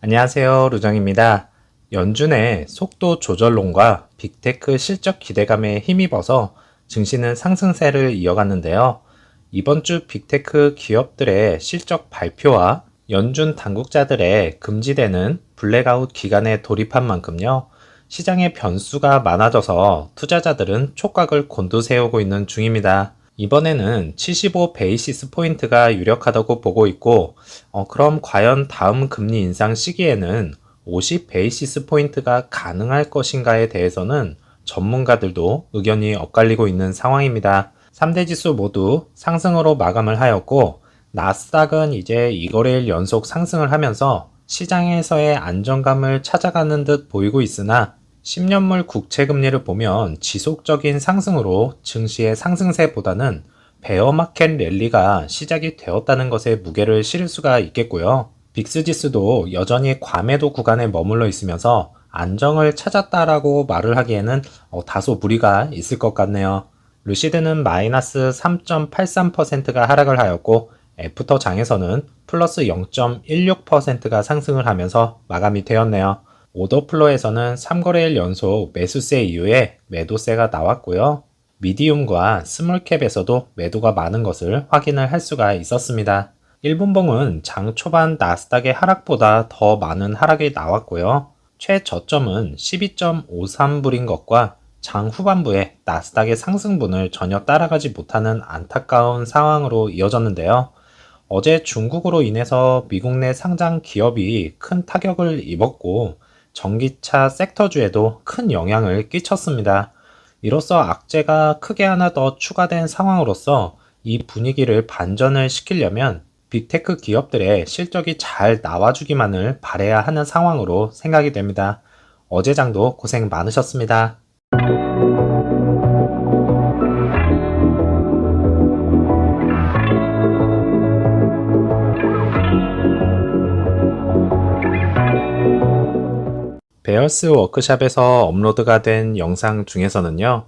안녕하세요, 루정입니다. 연준의 속도 조절론과 빅테크 실적 기대감에 힘입어서 증시는 상승세를 이어갔는데요. 이번 주 빅테크 기업들의 실적 발표와 연준 당국자들의 금지되는 블랙아웃 기간에 돌입한 만큼요, 시장의 변수가 많아져서 투자자들은 촉각을 곤두세우고 있는 중입니다. 이번에는 75 베이시스 포인트가 유력하다고 보고 있고, 그럼 과연 다음 금리 인상 시기에는 50 베이시스 포인트가 가능할 것인가에 대해서는 전문가들도 의견이 엇갈리고 있는 상황입니다. 3대 지수 모두 상승으로 마감을 하였고, 나스닥은 이제 2거래일 연속 상승을 하면서 시장에서의 안정감을 찾아가는 듯 보이고 있으나 10년물 국채금리를 보면 지속적인 상승으로 증시의 상승세보다는 베어마켓 랠리가 시작이 되었다는 것에 무게를 실을 수가 있겠고요. 빅스 지수도 여전히 과매도 구간에 머물러 있으면서 안정을 찾았다라고 말을 하기에는 다소 무리가 있을 것 같네요. 루시드는 마이너스 3.83%가 하락을 하였고, 애프터 장에서는 플러스 0.16%가 상승을 하면서 마감이 되었네요. 오더플로에서는 3거래일 연속 매수세 이후에 매도세가 나왔고요. 미디움과 스몰캡에서도 매도가 많은 것을 확인을 할 수가 있었습니다. 1분봉은 장 초반 나스닥의 하락보다 더 많은 하락이 나왔고요. 최저점은 12.53불인 것과 장 후반부에 나스닥의 상승분을 전혀 따라가지 못하는 안타까운 상황으로 이어졌는데요. 어제 중국으로 인해서 미국 내 상장 기업이 큰 타격을 입었고, 전기차 섹터주에도 큰 영향을 끼쳤습니다. 이로써 악재가 크게 하나 더 추가된 상황으로서 이 분위기를 반전을 시키려면 빅테크 기업들의 실적이 잘 나와주기만을 바라야 하는 상황으로 생각이 됩니다. 어제 장도 고생 많으셨습니다. 베어스 워크샵에서 업로드가 된 영상 중에서는요,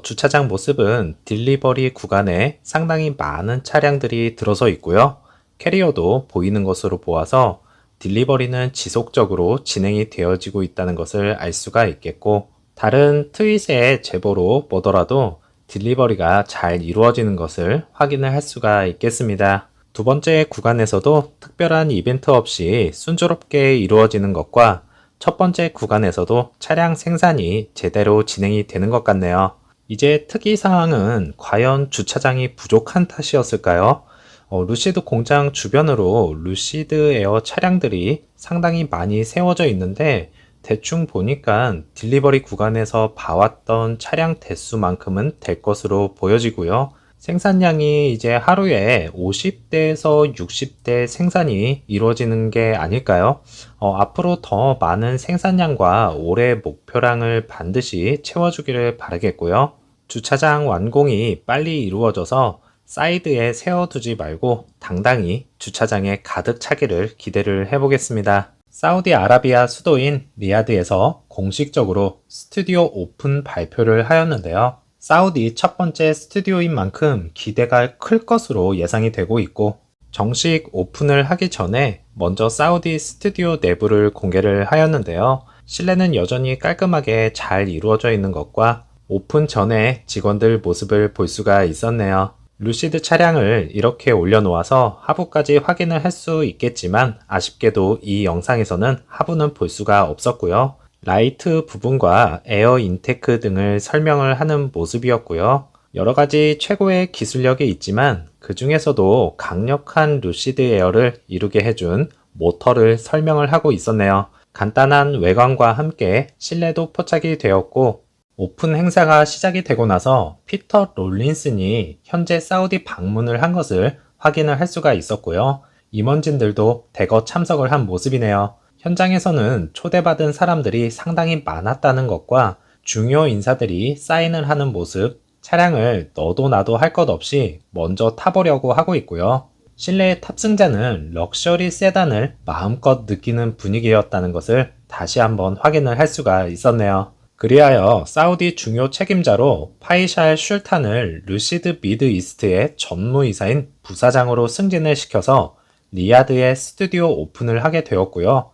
주차장 모습은 딜리버리 구간에 상당히 많은 차량들이 들어서 있고요. 캐리어도 보이는 것으로 보아서 딜리버리는 지속적으로 진행이 되어지고 있다는 것을 알 수가 있겠고, 다른 트윗의 제보로 보더라도 딜리버리가 잘 이루어지는 것을 확인을 할 수가 있겠습니다. 두 번째 구간에서도 특별한 이벤트 없이 순조롭게 이루어지는 것과 첫 번째 구간에서도 차량 생산이 제대로 진행이 되는 것 같네요. 이제 특이사항은 과연 주차장이 부족한 탓이었을까요? 루시드 공장 주변으로 루시드 에어 차량들이 상당히 많이 세워져 있는데, 대충 보니까 딜리버리 구간에서 봐왔던 차량 대수만큼은 될 것으로 보여지고요. 생산량이 이제 하루에 50대에서 60대 생산이 이루어지는 게 아닐까요? 앞으로 더 많은 생산량과 올해 목표량을 반드시 채워주기를 바라겠고요. 주차장 완공이 빨리 이루어져서 사이드에 세워두지 말고 당당히 주차장에 가득 차기를 기대를 해보겠습니다. 사우디아라비아 수도인 리야드에서 공식적으로 스튜디오 오픈 발표를 하였는데요. 사우디 첫 번째 스튜디오인 만큼 기대가 클 것으로 예상이 되고 있고, 정식 오픈을 하기 전에 먼저 사우디 스튜디오 내부를 공개를 하였는데요. 실내는 여전히 깔끔하게 잘 이루어져 있는 것과 오픈 전에 직원들 모습을 볼 수가 있었네요. 루시드 차량을 이렇게 올려놓아서 하부까지 확인을 할 수 있겠지만, 아쉽게도 이 영상에서는 하부는 볼 수가 없었고요. 라이트 부분과 에어 인테크 등을 설명을 하는 모습이었고요. 여러가지 최고의 기술력이 있지만 그 중에서도 강력한 루시드 에어를 이루게 해준 모터를 설명을 하고 있었네요. 간단한 외관과 함께 실내도 포착이 되었고, 오픈 행사가 시작이 되고 나서 피터 롤린슨이 현재 사우디 방문을 한 것을 확인을 할 수가 있었고요. 임원진들도 대거 참석을 한 모습이네요. 현장에서는 초대받은 사람들이 상당히 많았다는 것과 중요 인사들이 사인을 하는 모습, 차량을 너도 나도 할 것 없이 먼저 타보려고 하고 있고요. 실내의 탑승자는 럭셔리 세단을 마음껏 느끼는 분위기였다는 것을 다시 한번 확인을 할 수가 있었네요. 그리하여 사우디 중요 책임자로 파이샬 슐탄을 루시드 미드 이스트의 전무이사인 부사장으로 승진을 시켜서 리야드에 스튜디오 오픈을 하게 되었고요.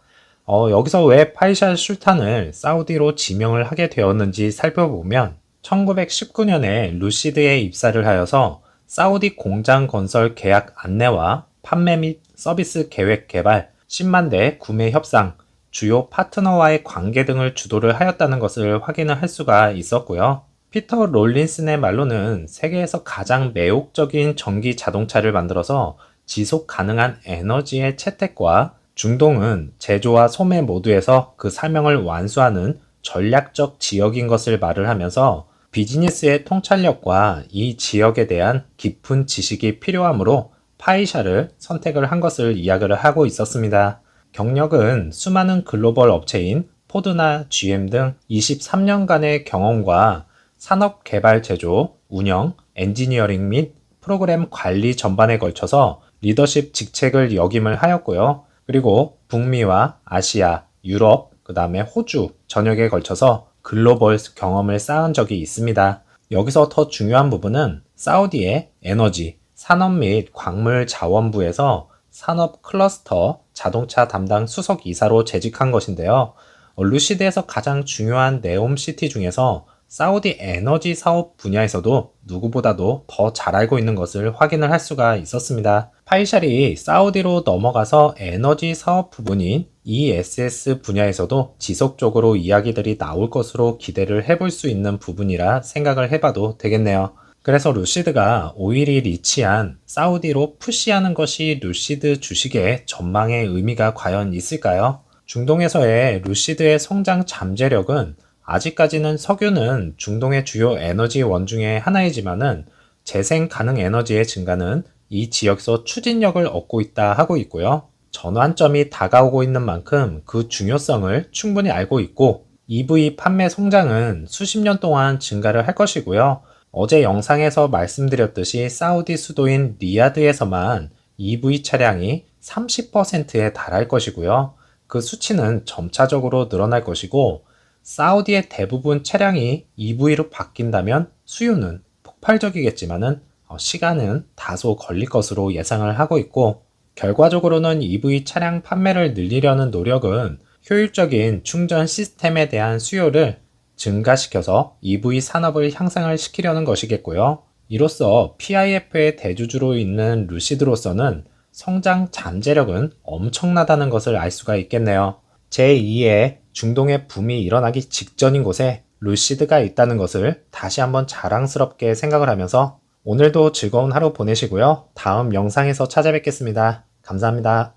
여기서 왜 파이샬 슐탄을 사우디로 지명을 하게 되었는지 살펴보면 1919년에 루시드에 입사를 하여서 사우디 공장 건설 계약 안내와 판매 및 서비스 계획 개발, 10만 대 구매 협상, 주요 파트너와의 관계 등을 주도를 하였다는 것을 확인을 할 수가 있었고요. 피터 롤린슨의 말로는 세계에서 가장 매혹적인 전기 자동차를 만들어서 지속 가능한 에너지의 채택과 중동은 제조와 소매 모두에서 그 사명을 완수하는 전략적 지역인 것을 말을 하면서 비즈니스의 통찰력과 이 지역에 대한 깊은 지식이 필요하므로 파이샤를 선택을 한 것을 이야기를 하고 있었습니다. 경력은 수많은 글로벌 업체인 포드나 GM 등 23년간의 경험과 산업 개발 제조, 운영, 엔지니어링 및 프로그램 관리 전반에 걸쳐서 리더십 직책을 역임을 하였고요. 그리고 북미와 아시아, 유럽, 그 다음에 호주 전역에 걸쳐서 글로벌 경험을 쌓은 적이 있습니다. 여기서 더 중요한 부분은 사우디의 에너지, 산업 및 광물 자원부에서 산업 클러스터 자동차 담당 수석 이사로 재직한 것인데요. 루시드에서 가장 중요한 네옴시티 중에서 사우디 에너지 사업 분야에서도 누구보다도 더 잘 알고 있는 것을 확인을 할 수가 있었습니다. 파이샬이 사우디로 넘어가서 에너지 사업 부분인 ESS 분야에서도 지속적으로 이야기들이 나올 것으로 기대를 해볼 수 있는 부분이라 생각을 해봐도 되겠네요. 그래서 루시드가 오일이 리치한 사우디로 푸시하는 것이 루시드 주식의 전망의 의미가 과연 있을까요? 중동에서의 루시드의 성장 잠재력은 아직까지는 석유는 중동의 주요 에너지원 중에 하나이지만은 재생 가능 에너지의 증가는 이 지역에서 추진력을 얻고 있다 하고 있고요. 전환점이 다가오고 있는 만큼 그 중요성을 충분히 알고 있고 EV 판매 성장은 수십 년 동안 증가를 할 것이고요. 어제 영상에서 말씀드렸듯이 사우디 수도인 리야드에서만 EV 차량이 30%에 달할 것이고요. 그 수치는 점차적으로 늘어날 것이고 사우디의 대부분 차량이 EV로 바뀐다면 수요는 폭발적이겠지만은 시간은 다소 걸릴 것으로 예상을 하고 있고 결과적으로는 EV 차량 판매를 늘리려는 노력은 효율적인 충전 시스템에 대한 수요를 증가시켜서 EV 산업을 향상을 시키려는 것이겠고요. 이로써 PIF의 대주주로 있는 루시드로서는 성장 잠재력은 엄청나다는 것을 알 수가 있겠네요. 제2의 중동의 붐이 일어나기 직전인 곳에 루시드가 있다는 것을 다시 한번 자랑스럽게 생각을 하면서 오늘도 즐거운 하루 보내시고요. 다음 영상에서 찾아뵙겠습니다. 감사합니다.